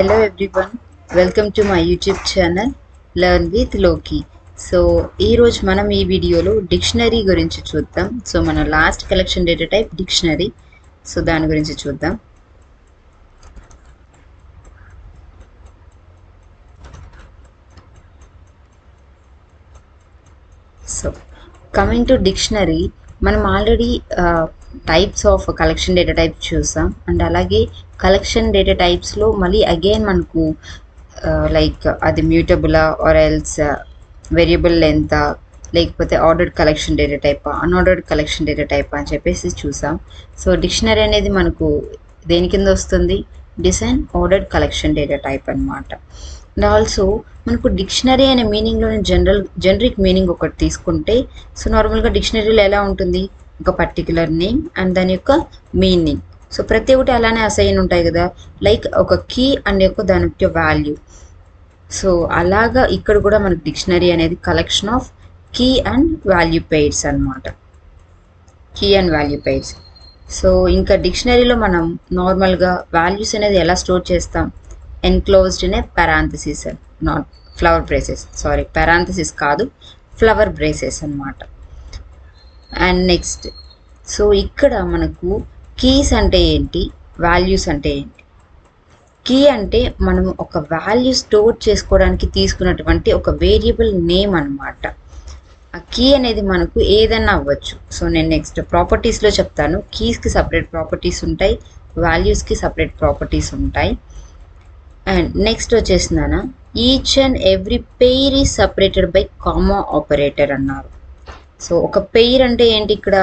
Hello everyone, welcome to my YouTube channel Learn with Loki. So ఈరోజు మనం ఈ వీడియోలో డిక్షనరీ గురించి చూద్దాం. సో మన last collection data type dictionary. So దాని గురించి చూద్దాం. సో కమింగ్ టు డిక్షనరీ, మనం already types of collection data type చూసాం. అండ్ అలాగే కలెక్షన్ డేటా టైప్స్లో మళ్ళీ అగైన్ మనకు లైక్ అది మ్యూటబులా ఆర్ ఎల్స్ వేరియబుల్ లెంత్, లేకపోతే ordered collection data type, unordered collection data type అని చెప్పేసి చూసాం. సో డిక్షనరీ అనేది మనకు దేని కింద వస్తుంది? Design ordered collection data type అనమాట. అండ్ ఆల్సో మనకు డిక్షనరీ అనే మీనింగ్లోని జనరిక్ మీనింగ్ ఒకటి తీసుకుంటే, సో నార్మల్గా డిక్షనరీలో ఎలా ఉంటుంది? ఒక పర్టికులర్ నేమ్ అండ్ దాని యొక్క మీనింగ్. సో ప్రతి ఒక్కటి అలానే అసైన్ ఉంటాయి కదా, లైక్ ఒక కీ అండ్ దాని యొక్క వాల్యూ. సో అలాగా ఇక్కడ కూడా మనకు డిక్షనరీ అనేది collection of key and value pairs అనమాట. Key and value pairs. So ఇంకా డిక్షనరీలో మనం నార్మల్గా వాల్యూస్ అనేది ఎలా స్టోర్ చేస్తాం? Enclosed in a parenthesis, not flower braces, sorry parenthesis కాదు, ఫ్లవర్ బ్రేసెస్ అనమాట. అండ్ నెక్స్ట్, సో ఇక్కడ మనకు కీస్ అంటే ఏంటి, వాల్యూస్ అంటే ఏంటి? కీ అంటే మనం ఒక వాల్యూ స్టోర్ చేసుకోవడానికి తీసుకున్నటువంటి ఒక వేరియబుల్ నేమ్ అనమాట. ఆ కీ అనేది మనకు ఏదైనా అవ్వచ్చు. సో నేను నెక్స్ట్ ప్రాపర్టీస్లో చెప్తాను. కీస్కి సపరేట్ ప్రాపర్టీస్ ఉంటాయి, వాల్యూస్కి సపరేట్ ప్రాపర్టీస్ ఉంటాయి. అండ్ నెక్స్ట్ వచ్చేసిందన each and every pair is separated by comma operator అన్నారు. సో ఒక పెయిర్ అంటే ఏంటి? ఇక్కడ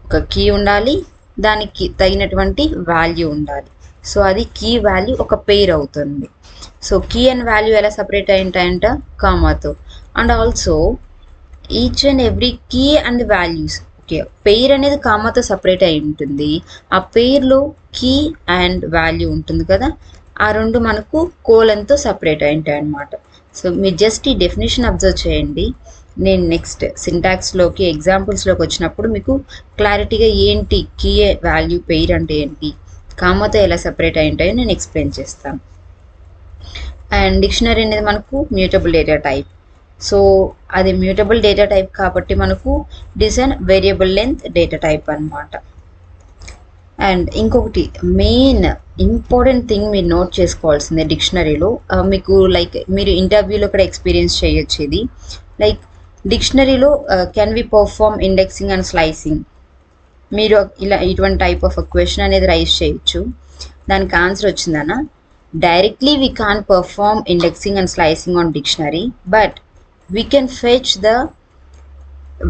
ఒక కీ ఉండాలి, దానికి తగినటువంటి వాల్యూ ఉండాలి. సో అది కీ వాల్యూ ఒక పెయిర్ అవుతుంది. సో కీ అండ్ వాల్యూ ఎలా సపరేట్ అయింటాయంట? కామాతో. And also each and every key and values, okay, pair అనేది కామాతో సపరేట్ అయి ఉంటుంది. ఆ పెయిర్లో కీ అండ్ వాల్యూ ఉంటుంది కదా, ఆ రెండు మనకు కోలన్తో సపరేట్ అయి ఉంటాయి అన్నమాట. సో మీరు జస్ట్ ఈ డెఫినేషన్ అబ్జర్వ్ చేయండి. నేను నెక్స్ట్ సింటాక్స్లోకి ఎగ్జాంపుల్స్లోకి వచ్చినప్పుడు మీకు క్లారిటీగా ఏంటి కీ వాల్యూ పెయిర్ అంటే ఏంటి, కామాతో ఎలా సపరేట్ అయి ఉంటాయో నేను ఎక్స్ప్లెయిన్ చేస్తాను. అండ్ డిక్షనరీ అనేది మనకు మ్యూటబుల్ డేటా టైప్. సో అది మ్యూటబుల్ డేటా టైప్ కాబట్టి మనకు design variable length data type అనమాట. అండ్ ఇంకొకటి మెయిన్ ఇంపార్టెంట్ థింగ్ మీరు నోట్ చేసుకోవాల్సిందే డిక్షనరీలో, మీకు లైక్ మీరు ఇంటర్వ్యూలో కూడా ఎక్స్పీరియన్స్ చేయొచ్చు ఇది. లైక్ డిక్షనరీలో can we perform indexing and slicing? మీరు ఇలా ఇటువంటి టైప్ ఆఫ్ క్వశ్చన్ అనేది రైజ్ చేయొచ్చు. దానికి ఆన్సర్ వచ్చిందన్న, directly we can perform indexing and slicing on dictionary, but we can fetch the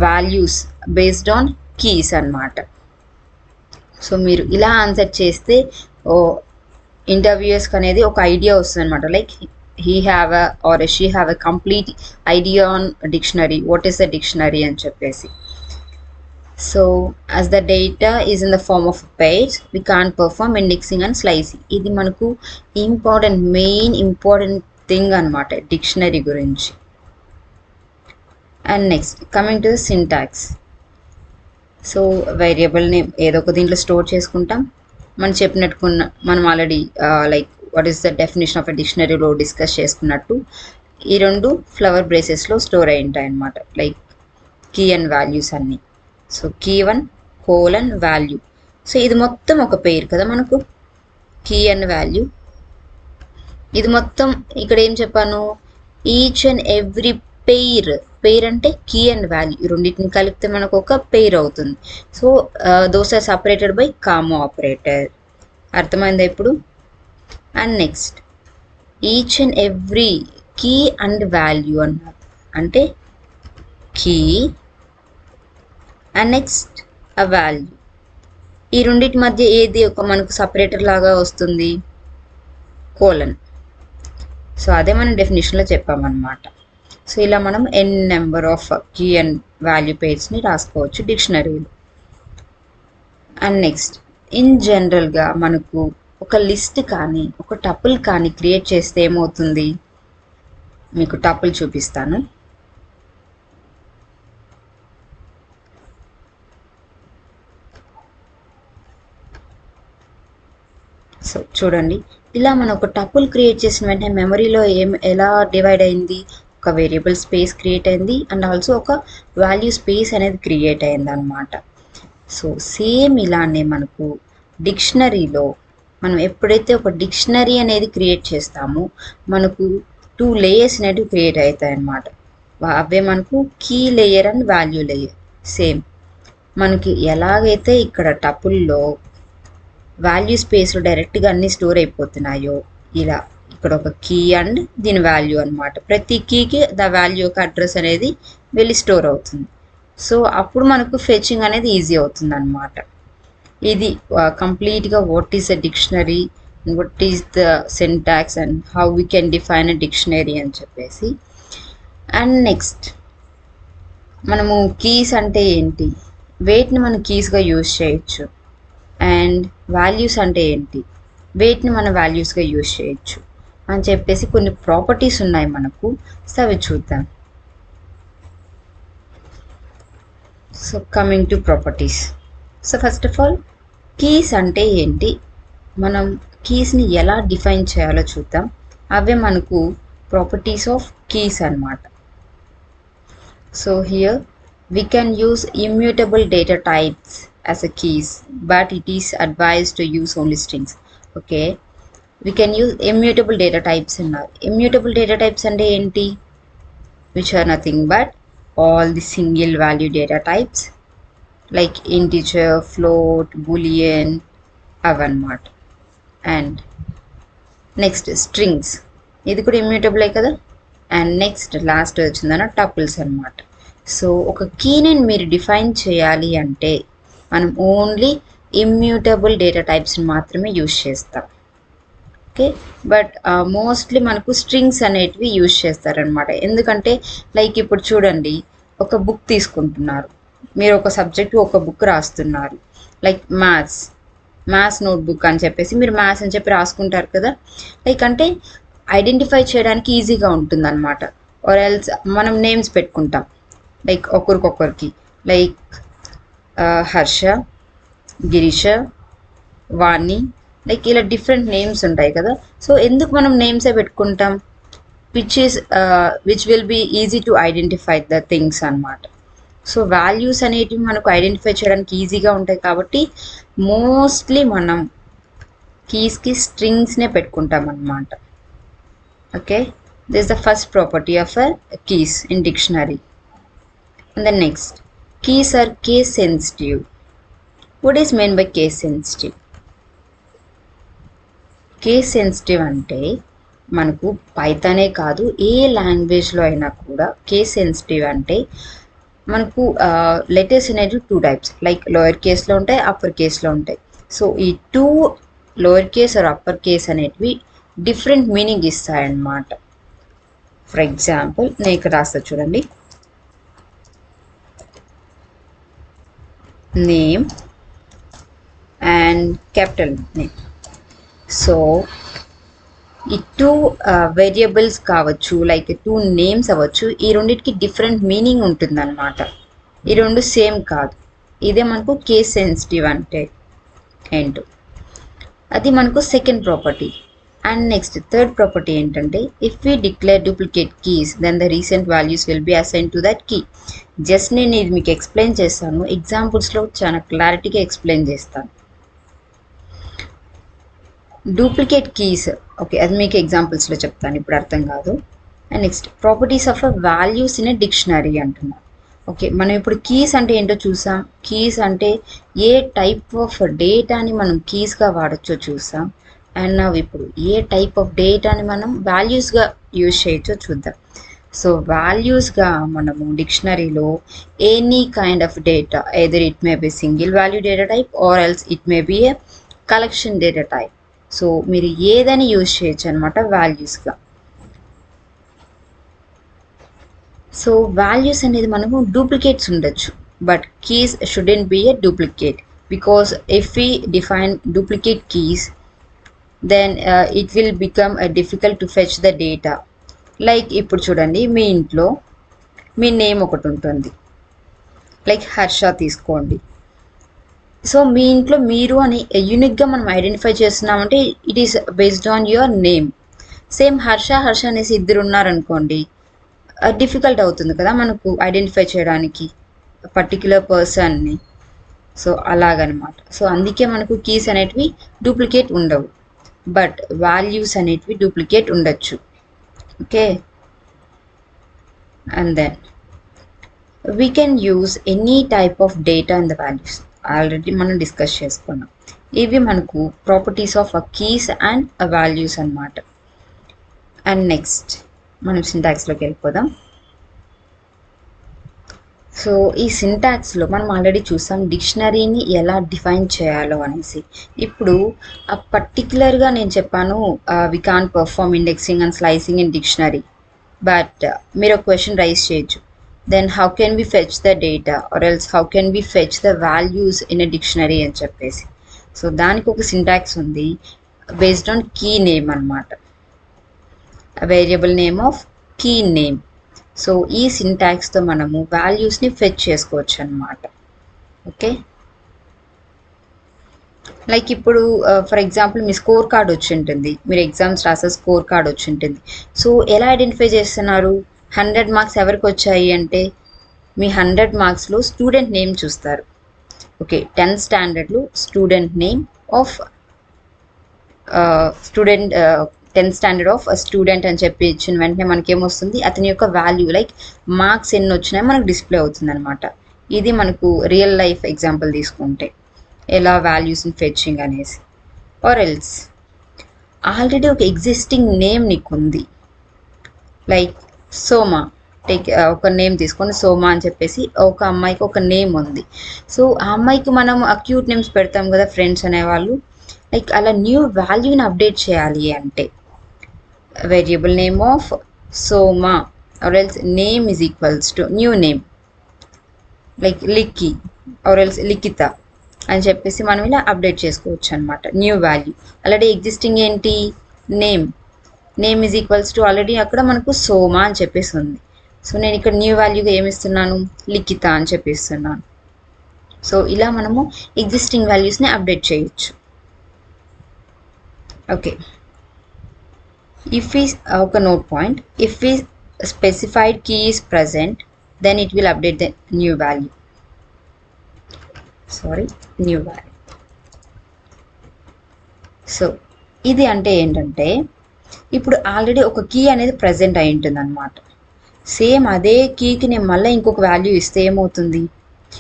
values based on keys అనమాట. సో మీరు ఇలా ఆన్సర్ చేస్తే ఇంటర్వ్యూయర్స్కి అనేది ఒక ఐడియా వస్తుంది అనమాట. Like he have a or she have a complete idea on dictionary, what is the dictionary అని చెప్పేసి. So as the data is in the form of pairs, we can't perform indexing and slicing. ఇది మనకు main important thing అనమాట dictionary గురించి. And next coming to syntax. So variable name ఏదో ఒక దీంట్లో store చేసుకుంటాం. మనం already like what is the definition of a డిక్షనరీలో డిస్కస్ చేసుకున్నట్టు ఈ రెండు ఫ్లవర్ బ్రేసెస్లో స్టోర్ అయి ఉంటాయి అన్నమాట, లైక్ కీ అండ్ వాల్యూస్ అన్నీ. So key 1 colon value. So ఇది మొత్తం ఒక పెయిర్ కదా మనకు, కీ అండ్ వాల్యూ. ఇది మొత్తం ఇక్కడ ఏం చెప్పాను? ఈచ్ అండ్ ఎవ్రీ పెయిర్ అంటే కీ అండ్ వాల్యూ, రెండింటిని కలిపితే మనకు ఒక పెయిర్ అవుతుంది. So those are separated by comma operator. అర్థమైందా ఇప్పుడు? And next each and every key and value అన్నారు, అంటే కీ అండ్ నెక్స్ట్ ఆ వాల్యూ. ఈ రెండింటి మధ్య ఏది ఒక మనకు సపరేటర్ లాగా వస్తుంది? కోలన్. సో అదే మనం డెఫినేషన్లో చెప్పామన్నమాట. సో ఇలా మనం n number of key and value పెయిర్స్ని రాసుకోవచ్చు డిక్షనరీలో. అండ్ నెక్స్ట్ ఇన్ జనరల్గా మనకు ఒక లిస్ట్ కానీ ఒక టపుల్ కానీ క్రియేట్ చేస్తే ఏమవుతుంది? మీకు టపుల్ చూపిస్తాను. సో చూడండి, ఇలా మనం ఒక టపుల్ క్రియేట్ చేసిన వెంటనే మెమరీలో ఎలా డివైడ్ అయింది, ఒక వేరియబుల్ స్పేస్ క్రియేట్ అయింది అండ్ ఆల్సో ఒక వాల్యూ స్పేస్ అనేది క్రియేట్ అయింది అనమాట. సో సేమ్ ఇలానే మనకు డిక్షనరీలో మనం ఎప్పుడైతే ఒక డిక్షనరీ అనేది క్రియేట్ చేస్తామో మనకు 2 లేయర్స్ అనేవి క్రియేట్ అవుతాయి అన్నమాట. అవే మనకు key layer and value layer. Same మనకి ఎలాగైతే ఇక్కడ టపుల్లో వాల్యూ స్పేస్లో డైరెక్ట్గా అన్ని స్టోర్ అయిపోతున్నాయో ఇలా ఇక్కడ ఒక కీ అండ్ దీని వాల్యూ అనమాట. ప్రతి కీకి ద వాల్యూ యొక్క అడ్రస్ అనేది వెళ్ళి స్టోర్ అవుతుంది. సో అప్పుడు మనకు ఫెచింగ్ అనేది ఈజీ అవుతుంది అనమాట. ఇది కంప్లీట్గా what is a dictionary, what is the syntax and how we can define a dictionary అని చెప్పేసి. అండ్ నెక్స్ట్ మనము కీస్ అంటే ఏంటి, వేటిని మనం కీస్గా యూజ్ చేయొచ్చు, అండ్ వాల్యూస్ అంటే ఏంటి, వేటిని మనం వాల్యూస్గా యూజ్ చేయొచ్చు అని చెప్పేసి కొన్ని ప్రాపర్టీస్ ఉన్నాయి మనకు. సో అవి చూద్దాం. So coming to properties. So first of all keys అంటే ఏంటి, మనం కీస్ని ఎలా డిఫైన్ చేయాలో చూద్దాం. అవే మనకు ప్రాపర్టీస్ ఆఫ్ కీస్ అన్నమాట. So here we can use immutable data types as a keys, but it is advised to use only strings. Okay, we can use immutable data types in our immutable data types and enti, which are nothing but all the single value data types like integer, float, boolean, avannమాట. And next strings, ఇది కూడా immutable కదా. And next last వచ్చిందన్న tuples అన్నమాట. So ఒక కీని మీరు define చేయాలి అంటే మనం ఓన్లీ ఇమ్యూటబుల్ డేటా టైప్స్ని మాత్రమే యూజ్ చేస్తాం. ఓకే, బట్ మోస్ట్లీ మనకు స్ట్రింగ్స్ అనేటివి యూజ్ చేస్తారనమాట. ఎందుకంటే లైక్ ఇప్పుడు చూడండి, ఒక బుక్ తీసుకుంటున్నారు మీరు, ఒక సబ్జెక్టు ఒక బుక్ రాస్తున్నారు, లైక్ మ్యాథ్స్ నోట్బుక్ అని చెప్పేసి మీరు మ్యాథ్స్ అని చెప్పి రాసుకుంటారు కదా. లైక్ అంటే ఐడెంటిఫై చేయడానికి ఈజీగా ఉంటుంది అనమాట. ఆర్ ఎల్స్ మనం నేమ్స్ పెట్టుకుంటాం లైక్ ఒకరికొకరికి, లైక్ హర్ష, గిరీష, వాణి, లైక్ ఇలా డిఫరెంట్ నేమ్స్ ఉంటాయి కదా. సో ఎందుకు మనం నేమ్సే పెట్టుకుంటాం, which will be easy to identify the things అన్నమాట. సో వాల్యూస్ అనేటివి మనకు ఐడెంటిఫై చేయడానికి ఈజీగా ఉంటాయి కాబట్టి మోస్ట్లీ మనం కీస్కి స్ట్రింగ్స్నే పెట్టుకుంటాం అన్నమాట. Okay, this is the first property of a keys in dictionary. And the next, keys are case sensitive. What is meant by case sensitive? Case sensitive అంటే మనకు పైథానే కాదు ఏ లాంగ్వేజ్లో అయినా కూడా కేస్ సెన్సిటివ్ అంటే మనకు లెటర్స్ అనేవి 2 టైప్స్, లైక్ లోయర్ కేస్లో ఉంటాయి, అప్పర్ కేస్లో ఉంటాయి. సో ఈ 2 lower case or upper case అనేటివి డిఫరెంట్ మీనింగ్ ఇస్తాయన్నమాట. ఫర్ ఎగ్జాంపుల్ నేను ఇక్కడ రాస్తా చూడండి, name and capital name. So ఈ 2 వేరియబుల్స్ కావచ్చు, లైక్ 2 నేమ్స్ అవ్వచ్చు, ఈ రెండింటికి డిఫరెంట్ మీనింగ్ ఉంటుందన్నమాట. ఈ రెండు సేమ్ కాదు. ఇదే మనకు కేస్ సెన్సిటివ్ అంటే ఏంటో, అది మనకు second property. And next third property ఏంటంటే, if we declare duplicate keys then the recent values will be assign to that key. Just నేను ఇది మీకు ఎక్స్ప్లెయిన్ చేస్తాను, ఎగ్జాంపుల్స్లో చాలా క్లారిటీగా ఎక్స్ప్లెయిన్ చేస్తాను. డూప్లికేట్ కీస్, ఓకే, అది మీకు ఎగ్జాంపుల్స్లో చెప్తాను, ఇప్పుడు అర్థం కాదు. And next properties of a values in a dictionary అంటున్నాను. ఓకే, మనం ఇప్పుడు కీస్ అంటే ఏంటో చూసాం. కీస్ అంటే ఏ టైప్ ఆఫ్ డేటాని మనం కీస్గా వాడచ్చో చూసాం. అండ్ నా ఇప్పుడు ఏ టైప్ ఆఫ్ డేటాని మనం వాల్యూస్గా యూజ్ చేయొచ్చో చూద్దాం. సో వాల్యూస్గా మనము డిక్షనరీలో any kind of data, either it may be single value data type or else it may be a collection data type. So మీరు ఏదని యూజ్ చేయొచ్చు అనమాట వాల్యూస్గా. సో వాల్యూస్ అనేది మనము డూప్లికేట్స్ ఉండొచ్చు, but keys shouldn't be a duplicate, because if we define duplicate keys then it will become difficult to fetch the data. Like ఇప్పుడు చూడండి, మీ ఇంట్లో మీ నేమ్ ఒకటి ఉంటుంది, లైక్ హర్ష తీసుకోండి. సో మీ ఇంట్లో మీరు అని యూనిక్గా మనం ఐడెంటిఫై చేస్తున్నామంటే it is based on your name. Same Harsha అనేసి ఇద్దరు ఉన్నారనుకోండి, డిఫికల్ట్ అవుతుంది కదా మనకు ఐడెంటిఫై చేయడానికి పర్టిక్యులర్ పర్సన్ని. సో అలాగనమాట. సో అందుకే మనకు కీస్ అనేటివి డూప్లికేట్ ఉండవు, బట్ వాల్యూస్ అనేటివి డూప్లికేట్ ఉండొచ్చు. Okay, and then we can use any type of data in the values. Already మనం డిస్కస్ చేసుకున్నాం. ఇవి మనకు properties of a keys and a values అన్నమాట. అండ్ నెక్స్ట్ మనం సింటాక్స్లోకి వెళ్ళిపోదాం. సో ఈ సింటాక్స్లో మనం ఆల్రెడీ చూసాం డిక్షనరీని ఎలా డిఫైన్ చేయాలో అనేసి. ఇప్పుడు ఆ పర్టికులర్గా నేను చెప్పాను we can perform indexing and slicing in dictionary, but మీరు ఒక క్వశ్చన్ రైజ్ చేయొచ్చు, then how can we fetch the data or else how can we fetch the values in a dictionary అని చెప్పేసి. సో దానికి ఒక సింటాక్స్ ఉంది based on key name అనమాట, variable name of key name. So ఈ సింటాక్స్తో మనము వాల్యూస్ని ఫెచ్ చేసుకోవచ్చు అనమాట. ఓకే, లైక్ ఇప్పుడు ఫర్ ఎగ్జాంపుల్ మీ స్కోర్ కార్డ్ వచ్చి ఉంటుంది, మీరు ఎగ్జామ్స్ రాసే స్కోర్ కార్డ్ వచ్చి ఉంటుంది. సో ఎలా ఐడెంటిఫై చేస్తున్నారు? 100 మార్క్స్ ఎవరికి వచ్చాయి అంటే మీ 100 మార్క్స్లో స్టూడెంట్ నేమ్ చూస్తారు. ఓకే, 10th స్టాండర్డ్లో student name of student 10th standard of student అని చెప్పి ఇచ్చిన వెంటనే మనకేమొస్తుంది, అతని యొక్క వాల్యూ లైక్ మార్క్స్ ఎన్ని వచ్చినాయో మనకు డిస్ప్లే అవుతుంది అనమాట. ఇది మనకు రియల్ లైఫ్ ఎగ్జాంపుల్ తీసుకుంటే ఎలా వాల్యూస్ని ఫెచ్చింగ్ అనేసి. ఆర్ ఎల్స్ ఆల్రెడీ ఒక ఎగ్జిస్టింగ్ నేమ్ నీకు ఉంది, లైక్ సోమా, టేక్ ఒక నేమ్ తీసుకొని సోమా అని చెప్పేసి ఒక అమ్మాయికి ఒక నేమ్ ఉంది. సో ఆ అమ్మాయికి మనం అక్యూట్ నేమ్స్ పెడతాం కదా ఫ్రెండ్స్ అనేవాళ్ళు, లైక్ అలా న్యూ వాల్యూని అప్డేట్ చేయాలి అంటే variable name of Soma or else name is equals to new name like లిక్కీ ఆర్ ఎల్స్ లిఖిత అని చెప్పేసి మనం ఇలా అప్డేట్ చేసుకోవచ్చు అనమాట. న్యూ వాల్యూ ఆల్రెడీ ఎగ్జిస్టింగ్ ఏంటి name is equals to already అక్కడ మనకు సోమా అని చెప్పేసి ఉంది. సో నేను ఇక్కడ న్యూ వాల్యూగా ఏమిస్తున్నాను, లిఖిత అని చెప్పిస్తున్నాను. సో ఇలా మనము ఎగ్జిస్టింగ్ వాల్యూస్ని అప్డేట్ చేయొచ్చు. ఓకే, if we ఒక note point, if we specified key is present then it will update the new value. So ఇది అంటే ఏంటంటే ఇప్పుడు ఆల్రెడీ ఒక కీ అనేది ప్రజెంట్ అయి ఉంటుంది అనమాట. సేమ్ అదే కీకి నేను మళ్ళీ ఇంకొక వాల్యూ ఇస్తే ఏమవుతుంది,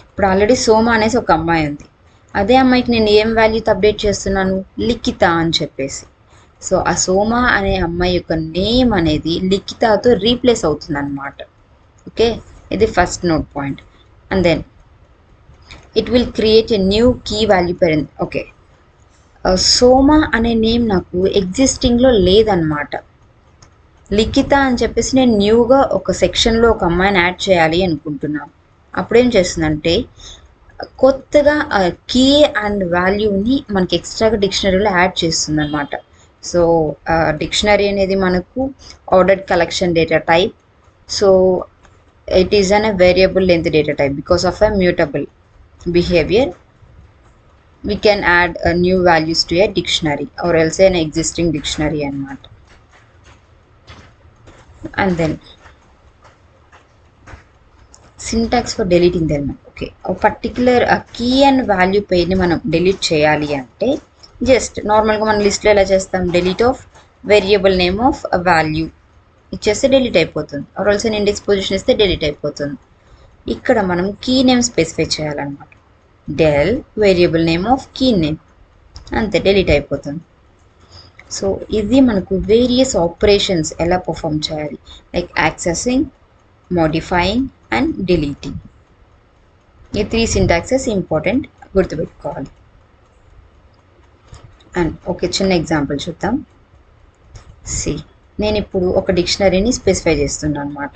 ఇప్పుడు ఆల్రెడీ సోమ అనేసి ఒక అమ్మాయి ఉంది, అదే అమ్మాయికి నేను ఏం వాల్యూతో అప్డేట్ చేస్తున్నాను, లిఖిత అని చెప్పేసి. సో ఆ సోమ అనే అమ్మాయి యొక్క నేమ్ అనేది లిఖితతో రీప్లేస్ అవుతుంది అనమాట. ఓకే, ఇది first note point. And then it will create a new key value parent. Okay, Soma అనే నేమ్ నాకు ఎగ్జిస్టింగ్లో లేదన్నమాట. లిఖిత అని చెప్పేసి నేను న్యూగా ఒక సెక్షన్లో ఒక అమ్మాయిని యాడ్ చేయాలి అనుకుంటున్నాను. అప్పుడేం చేస్తుందంటే కొత్తగా కీ అండ్ వాల్యూని మనకి ఎక్స్ట్రాగా డిక్షనరీలో యాడ్ చేస్తుంది అనమాట. సో డిక్షనరీ అనేది మనకు ordered collection data type. So it is an variable length data type because of a mutable behavior. We can add new values to a dictionary or else an existing dictionary అన్నమాట. And then syntax for deleting the element. Okay, a particular key and value pairని మనం delete చేయాలి అంటే just నార్మల్గా మన లిస్ట్లో ఎలా చేస్తాం, delete of variable name of a value ఇచ్చేస్తే delete అయిపోతుంది, or else an index position ఇస్తే delete అయిపోతుంది. ఇక్కడ మనం కీ నేమ్ స్పెసిఫై చేయాలన్నమాట. Del variable name of key name, అంతే, డిలీట్ అయిపోతుంది. సో ఇది మనకు వేరియస్ ఆపరేషన్స్ ఎలా పర్ఫామ్ చేయాలి, like accessing, modifying and deleting. ఈ 3 సింటాక్సెస్ ఇంపార్టెంట్, గుర్తుపెట్టుకోవాలి. అండ్ ఓకే, చిన్న ఎగ్జాంపుల్ చూద్దాం. సి, నేను ఇప్పుడు ఒక డిక్షనరీని స్పెసిఫై చేస్తున్నాను అనమాట.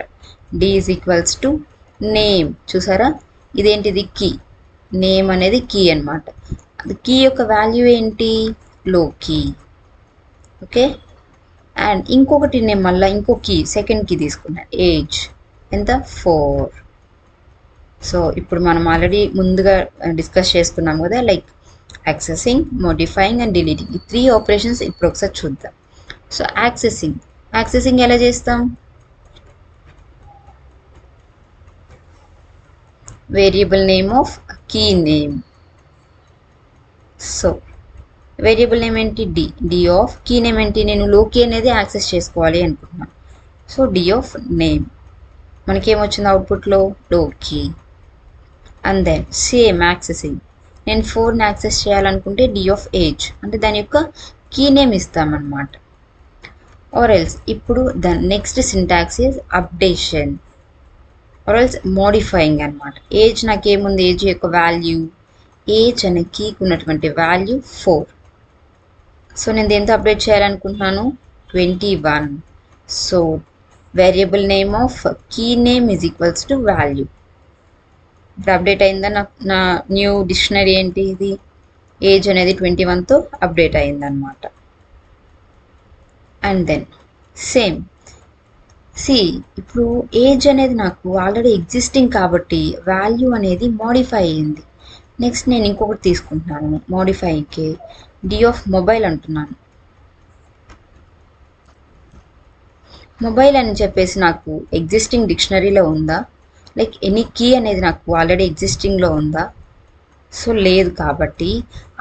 D is equals to name. చూసారా, ఇదేంటిది కీ, నేమ్ అనేది కీ అనమాట. అది కీ యొక్క వాల్యూ ఏంటి, లో కీ. ఓకే, అండ్ ఇంకొకటి నేను మళ్ళీ ఇంకో కీ, సెకండ్ కీ తీసుకున్నాను, ఏజ్ ఎంత, 4. సో ఇప్పుడు మనం ఆల్రెడీ ముందుగా డిస్కస్ చేసుకున్నాం కదా, like accessing, modifying and deleting, ఈ 3 ఆపరేషన్స్ ఇప్పుడు ఒకసారి చూద్దాం. సో యాక్సెసింగ్ ఎలా చేస్తాం? Variable name of key name. So variable name ఏంటి? డి ఆఫ్ కీ నేమ్ ఏంటి? నేను లో కీ అనేది యాక్సెస్ చేసుకోవాలి అనుకుంటున్నాను. సో డి ఆఫ్ నేమ్, మనకేమొచ్చింది అవుట్పుట్లో? లో key. And then same accessing, నేను 4ని యాక్సెస్ చేయాలనుకుంటే డి ఆఫ్ ఏజ్, అంటే దాని యొక్క కీ నేమ్ ఇస్తామన్నమాట. ఆర్ ఎల్స్ ఇప్పుడు the next syntax is updation or else modifying అనమాట. ఏజ్ నాకేముంది? ఏజ్ యొక్క వాల్యూ, ఏజ్ అనే కీకి ఉన్నటువంటి వాల్యూ 4. సో నేను దేంతో అప్డేట్ చేయాలనుకుంటున్నాను? 21. So variable name of key name is equals to value. ఇప్పుడు అప్డేట్ అయిందా? నా న్యూ డిక్షనరీ ఏంటి ఇది? ఏజ్ అనేది 21తో అప్డేట్ అయిందనమాట. అండ్ దెన్ సేమ్ ఇప్పుడు ఏజ్ అనేది నాకు ఆల్రెడీ ఎగ్జిస్టింగ్ కాబట్టి వాల్యూ అనేది మోడిఫై అయ్యింది. నెక్స్ట్ నేను ఇంకొకటి తీసుకుంటున్నాను మోడిఫైకి, డి ఆఫ్ మొబైల్ అంటున్నాను. మొబైల్ అని చెప్పేసి నాకు ఎగ్జిస్టింగ్ డిక్షనరీలో ఉందా? లైక్ ఎనీ కీ అనేది నాకు ఆల్రెడీ ఎగ్జిస్టింగ్లో ఉందా? సో లేదు, కాబట్టి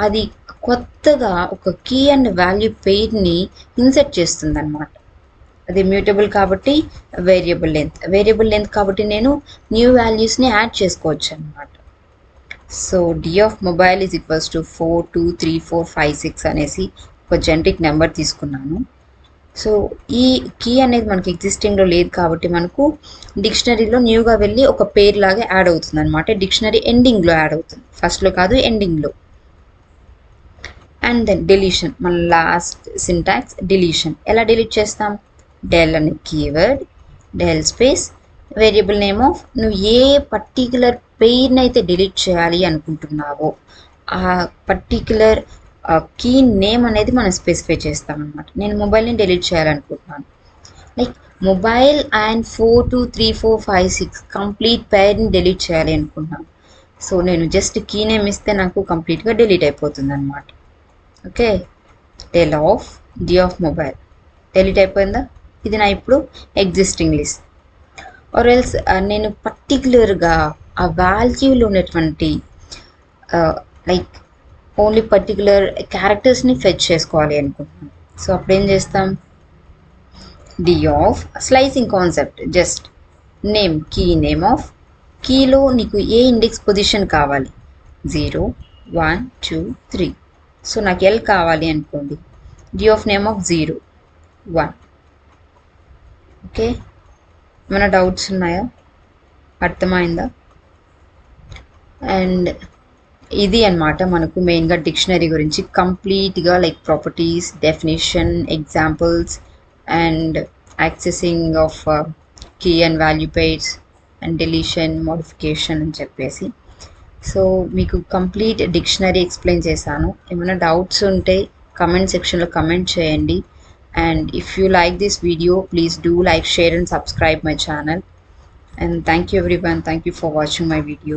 అది కొత్తగా ఒక కీ అండ్ వాల్యూ పెయిర్ని ఇన్సర్ట్ చేస్తుంది అనమాట. అది మ్యూటబుల్ కాబట్టి వేరియబుల్ లెంత్ కాబట్టి నేను న్యూ వాల్యూస్ని యాడ్ చేసుకోవచ్చు అనమాట. So D of mobile is equals to 4, 2, 3, 4, 5, 6 అనేసి ఒక జనరిక్ నెంబర్ తీసుకున్నాను. సో ఈ కీ అనేది మనకి ఎగ్జిస్టింగ్లో లేదు కాబట్టి మనకు డిక్షనరీలో న్యూగా వెళ్ళి ఒక పేర్ లాగా యాడ్ అవుతుంది అనమాట. డిక్షనరీ ఎండింగ్లో యాడ్ అవుతుంది, ఫస్ట్లో కాదు, ఎండింగ్లో. అండ్ దెన్ డిలీషన్, మన లాస్ట్ సింటాక్స్ డిలీషన్. ఎలా డిలీట్ చేస్తాం? డెల్ అనే keyword, del space variable name of, నువ్వు ఏ పర్టిక్యులర్ పెయిర్ని అయితే డిలీట్ చేయాలి అనుకుంటున్నావో ఆ పర్టిక్యులర్ కీ నేమ్ అనేది మనం స్పెసిఫై చేస్తాం అనమాట. నేను మొబైల్ని డిలీట్ చేయాలనుకుంటున్నాను, లైక్ మొబైల్ అండ్ 4, 2, 3, 4, 5, 6 కంప్లీట్ పెయిర్ని డిలీట్ చేయాలి అనుకుంటున్నాను. సో నేను జస్ట్ కీ నేమ్ ఇస్తే నాకు కంప్లీట్గా డిలీట్ అయిపోతుంది అనమాట. Okay, del of D of mobile delete అయిపోయిందా? ఇది నా ఇప్పుడు ఎగ్జిస్టింగ్ లిస్ట్. ఆర్ ఎల్స్ నేను పర్టిక్యులర్గా ఆ వాల్యూలో ఉన్నటువంటి లైక్ ఓన్లీ పర్టిక్యులర్ క్యారెక్టర్స్ని ఫెచ్ చేసుకోవాలి అనుకుంటున్నాను. సో అప్పుడు ఏం చేస్తాం? The of slicing concept, just name, key name of, కీలో నీకు ఏ ఇండెక్స్ పొజిషన్ కావాలి? 0, 1, 2, 3. సో నాకు ఎల్ కావాలి అనుకోండి, D of name of 0, 1. Okay, ఏమైనా డౌట్స్ ఉన్నాయా? అర్థమైందా? అండ్ ఇది అన్నమాట మనకు మెయిన్గా డిక్షనరీ గురించి కంప్లీట్గా, like properties, definition, examples and accessing of key and value pairs and deletion, modification అని చెప్పేసి. సో మీకు కంప్లీట్ డిక్షనరీ ఎక్స్ప్లెయిన్ చేశాను. ఏమైనా డౌట్స్ ఉంటే కమెంట్ సెక్షన్లో కమెంట్ చేయండి. And if you like this video, please do like, share and subscribe my channel. And thank you everyone. Thank you for watching my video.